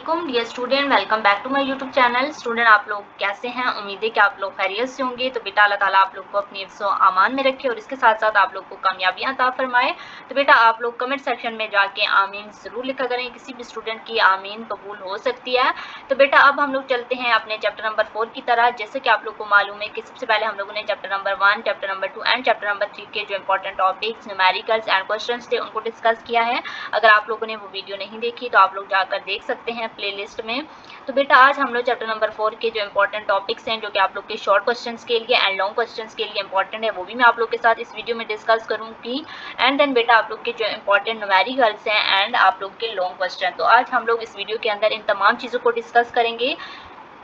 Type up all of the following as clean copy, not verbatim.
अस्सलामुअलैकुम dear student, welcome back to my YouTube channel. Student, आप लोग कैसे हैं? उम्मीद है कि आप लोग खैरियत से होंगे। तो बेटा अल्लाह ताला आप लोग को अपनी हिफ्ज़ व अमान में रखे और इसके साथ साथ आप लोग को कामयाबियां अता फरमाए। तो बेटा आप लोग कमेंट सेक्शन में जाके आमीन ज़रूर लिखा करें। किसी भी स्टूडेंट की आमीन कबूल हो सकती है। तो बेटा अब हम लोग चलते हैं अपने चैप्टर नंबर 4 की तरह। जैसे कि आप लोग को मालूम है कि सबसे पहले हम लोगों ने chapter number 1, chapter number 2 and chapter number 3 के जो important topics, numericals and questions थे उनको डिस्कस किया है। अगर आप लोगों ने वो वीडियो नहीं देखी तो आप लोग जाकर देख सकते हैं प्लेलिस्ट में। तो बेटा आज हम लोग चैप्टर नंबर 4 के जो इंपॉर्टेंट टॉपिक्स हैं, जो कि आप लोग के शॉर्ट क्वेश्चंस के लिए एंड लॉन्ग क्वेश्चंस के लिए इंपॉर्टेंट है, वो भी मैं आप लोग के साथ इस वीडियो में डिस्कस करूंगी। एंड देन बेटा आप लोग के जो इंपॉर्टेंट न्यूमेरिकल्स हैं एंड आप लोग के लॉन्ग क्वेश्चन, तो आज हम लोग इस वीडियो के अंदर इन तमाम चीज़ों को डिस्कस करेंगे।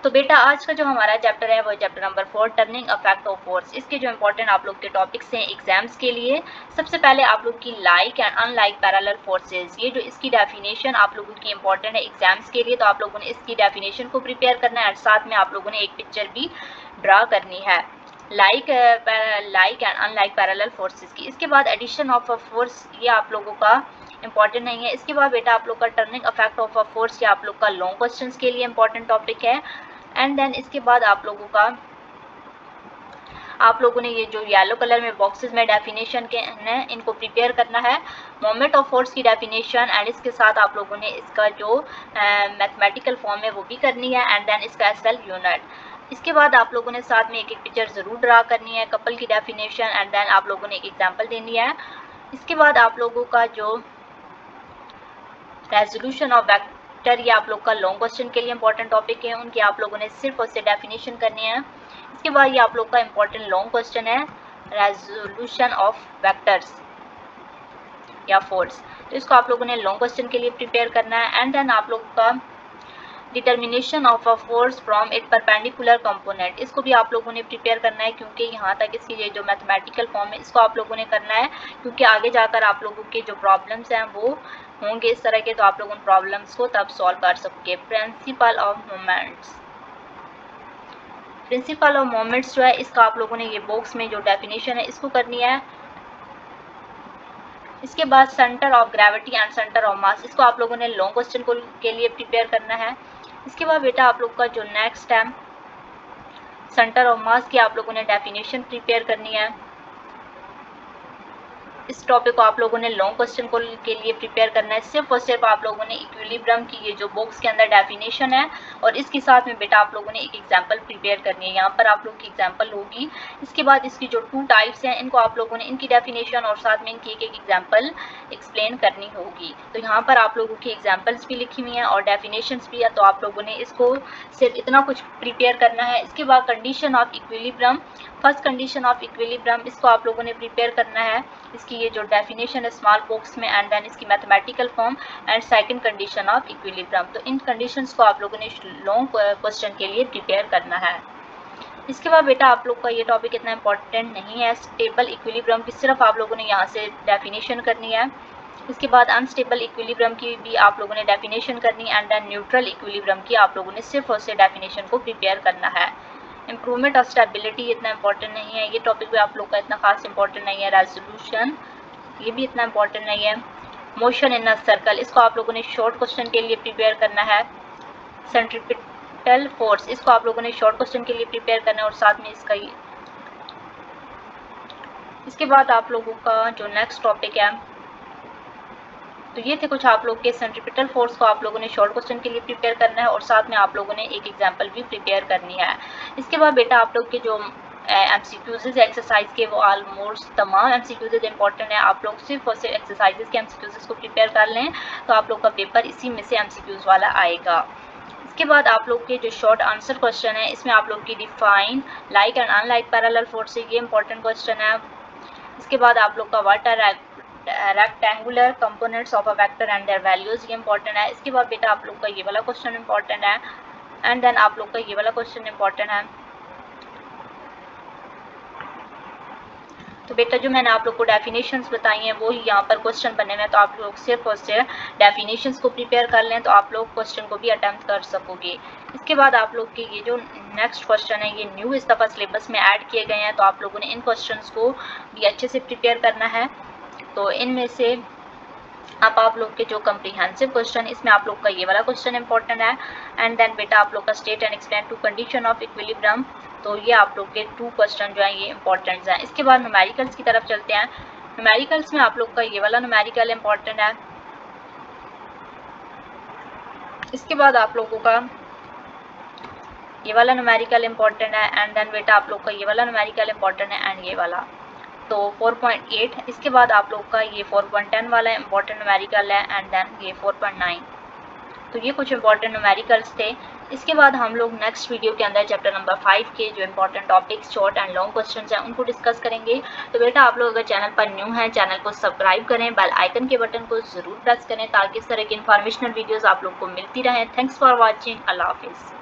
तो बेटा आज का जो हमारा चैप्टर है वो chapter number 4, turning affect of force. इसके जो इंपॉर्टेंट आप लोग के टॉपिक्स हैं एग्जाम्स के लिए, सबसे पहले आप लोग की like and unlike parallel forces, ये जो इसकी डेफिनेशन आप लोगों की इंपॉर्टेंट है एग्जाम्स के लिए। तो आप लोगों ने इसकी डेफिनेशन को प्रिपेयर करना है और साथ में आप लोगों ने एक पिक्चर भी ड्रा करनी है like and unlike parallel forces की। इसके बाद एडिशन ऑफ अ फोर्स, ये आप लोगों का इंपॉर्टेंट नहीं है। इसके बाद बेटा आप लोग का turning affect of a force, ये आप लोग का लॉन्ग क्वेश्चंस के लिए इंपॉर्टेंट टॉपिक है। एंड देन इसके बाद आप लोगों ने ये जो येलो कलर में बॉक्सेस में डेफिनेशन के हैं इनको प्रिपेयर करना है। मोमेंट ऑफ फोर्स की डेफिनेशन एंड इसके साथ आप लोगों ने इसका जो मैथमेटिकल फॉर्म है वो भी करनी है। एंड देन इसका एसएल यूनिट। इसके बाद आप लोगों ने साथ में एक एक पिक्चर ज़रूर ड्रा करनी है, कपल की डेफिनेशन, एंड देन आप लोगों ने एक एग्जाम्पल देनी है। इसके बाद आप लोगों का जो रेजोल्यूशन ऑफ वेक्टर, ये आप लोग का लॉन्ग क्वेश्चन के लिए इंपॉर्टेंट टॉपिक है, उनकी आप लोगों ने सिर्फ उससे डेफिनेशन करनी है। इसके बाद ये आप लोग का इंपॉर्टेंट लॉन्ग क्वेश्चन है रेजोल्यूशन ऑफ वेक्टर्स या फोर्स, तो इसको आप लोगों ने लॉन्ग क्वेश्चन के लिए प्रिपेयर करना है। एंड देन आप लोग का determination of a force from it perpendicular component, इसको भी आप लोगों ने प्रिपेयर करना है, क्योंकि यहाँ तक इसकी ये जो मैथमेटिकल फॉर्म है इसको आप लोगों ने करना है, क्योंकि आगे जाकर आप लोगों के जो प्रॉब्लम्स हैं वो होंगे इस तरह के, तो आप लोग उन प्रॉब्लम्स को तब सॉल्व कर सकोगे। प्रिंसिपल ऑफ मोमेंट्स जो है इसका आप लोगों ने ये बॉक्स में जो डेफिनेशन है इसको करनी है। इसके बाद centre of gravity and centre of mass, इसको आप लोगों ने लॉन्ग क्वेश्चन को के लिए प्रिपेयर करना है। इसके बाद बेटा आप लोग का जो नेक्स्ट है सेंटर ऑफ मास की आप लोगों ने डेफिनेशन प्रिपेयर करनी है। इस टॉपिक को आप लोगों ने लॉन्ग क्वेश्चन को के लिए प्रिपेयर करना है। सिर्फ और सिर्फ आप लोगों ने इक्विलिब्रियम की ये जो बॉक्स के अंदर डेफिनेशन है और इसके साथ में बेटा आप लोगों ने एक एग्जांपल प्रिपेयर करनी है, यहाँ पर आप लोग की एग्जांपल होगी। इसके बाद इसकी जो 2 टाइप्स हैं इनको आप लोगों ने इनकी डेफिनेशन और साथ में इनकी एक एक एग्जाम्पल एक्सप्लेन करनी होगी। तो यहाँ पर आप लोगों की एग्जाम्पल्स भी लिखी हुई हैं और डेफिनेशंस भी है, तो आप लोगों ने इसको सिर्फ इतना कुछ प्रिपेयर करना है। इसके बाद condition of equilibrium, first condition of equilibrium, इसको आप लोगों ने प्रिपेयर करना है। इसकी ये जो डेफिनेशन है स्मॉल बॉक्स में, एंड देन इसकी mathematical form and second condition of equilibrium, तो इन कंडीशंस को आप लोगों ने लॉन्ग क्वेश्चन के लिए प्रिपेयर करना है। इसके बाद बेटा आप लोग का ये टॉपिक इतना इंपॉर्टेंट नहीं है, स्टेबल इक्विलिब्रियम की सिर्फ आप लोगों ने यहाँ से डेफिनेशन करनी है। इसके बाद अनस्टेबल इक्विलिब्रियम की भी आप लोगों ने डेफिनेशन करनी है। एंड देन न्यूट्रल इक्विलिब्रियम की आप लोगों ने सिर्फ उससे डेफिनेशन को प्रिपेयर करना है। इंप्रूवमेंट ऑफ स्टेबिलिटी इतना इंपॉर्टेंट नहीं है, ये टॉपिक भी आप लोग का इतना खास इंपॉर्टेंट नहीं है। रेजोल्यूशन, ये भी इतना इंपॉर्टेंट नहीं है। मोशन इन अ सर्कल, इसको आप लोगों ने शॉर्ट क्वेश्चन के लिए प्रिपेयर करना है। सेंट्रीपिटल फोर्स, इसको आप लोगों ने शॉर्ट क्वेश्चन के लिए प्रिपेयर करना है और साथ में इसका इसके बाद आप लोगों का जो नेक्स्ट टॉपिक है, तो ये थे कुछ आप लोग के सेंट्रीपिटल फोर्स को आप लोगों ने शॉर्ट क्वेश्चन के लिए प्रिपेयर करना है और साथ में आप लोगों ने एक एग्जांपल भी प्रिपेयर करनी है। इसके बाद बेटा आप लोग के जो एमसीक्यूज एक्सरसाइज के वो ऑलमोस्ट तमाम एमसीक्यूज इंपॉर्टेंट है। आप लोग सिर्फ और सिर्फ एक्सरसाइजेज के एमसीक्यूज को प्रिपेयर कर लें तो आप लोग का पेपर इसी में से एमसीक्यूज वाला आएगा। इसके बाद आप लोग के जो शॉर्ट आंसर क्वेश्चन है इसमें आप लोग की define like and unlike parallel force, ये इंपॉर्टेंट क्वेश्चन है। इसके बाद आप लोग का what are rectangular components of a vector and their values, ये इंपॉर्टेंट है। इसके बाद बेटा आप लोग का ये वाला क्वेश्चन इंपॉर्टेंट है। एंड देन आप लोग का ये वाला क्वेश्चन इंपॉर्टेंट है। तो बेटा जो मैंने आप लोग को डेफिनेशंस बताई हैं वो ही यहाँ पर क्वेश्चन बने हुए हैं, तो आप लोग सिर्फ और सिर्फ डेफिनेशंस को प्रिपेयर कर लें तो आप लोग क्वेश्चन को भी अटेम्प्ट कर सकोगे। इसके बाद आप लोग के ये जो नेक्स्ट क्वेश्चन है ये न्यू इस दफ़ा सिलेबस में ऐड किए गए हैं, तो आप लोगों ने इन क्वेश्चंस को भी अच्छे से प्रिपेयर करना है। तो इनमें से अब आप लोग के जो कम्प्रीहेंसिव क्वेश्चन, इसमें आप लोग का ये वाला क्वेश्चन इंपॉर्टेंट है। एंड देन बेटा आप लोग का state and explain two condition of equilibrium, तो ये आप लोग के 2 क्वेश्चन जो है ये इंपॉर्टेंट हैं। इसके बाद न्यूमेरिकल्स की तरफ चलते हैं। न्यूमेरिकल्स में आप लोग का ये वाला न्यूमेरिकल इंपॉर्टेंट है। इसके बाद आप लोगों का ये वाला न्यूमेरिकल इंपॉर्टेंट है। एंड देन बेटा आप लोग का ये वाला न्यूमेरिकल इंपॉर्टेंट है एंड ये वाला, तो 4.8। इसके बाद आप लोग का ये 4.10 वाला इंपॉर्टेंट न्यूमेरिकल है एंड देन ये 4.9। तो ये कुछ इंपॉर्टेंट न्यूमेरिकल्स थे। इसके बाद हम लोग नेक्स्ट वीडियो के अंदर चैप्टर नंबर 5 के जो important topics, short and long questions हैं, उनको डिस्कस करेंगे। तो बेटा आप लोग अगर चैनल पर न्यू हैं, चैनल को सब्सक्राइब करें, बेल आइकन के बटन को ज़रूर प्रेस करें ताकि इस तरह की इन्फॉर्मेशनल वीडियोज़ आप लोग को मिलती रहें। Thanks for watching. अल्लाह हाफिज़।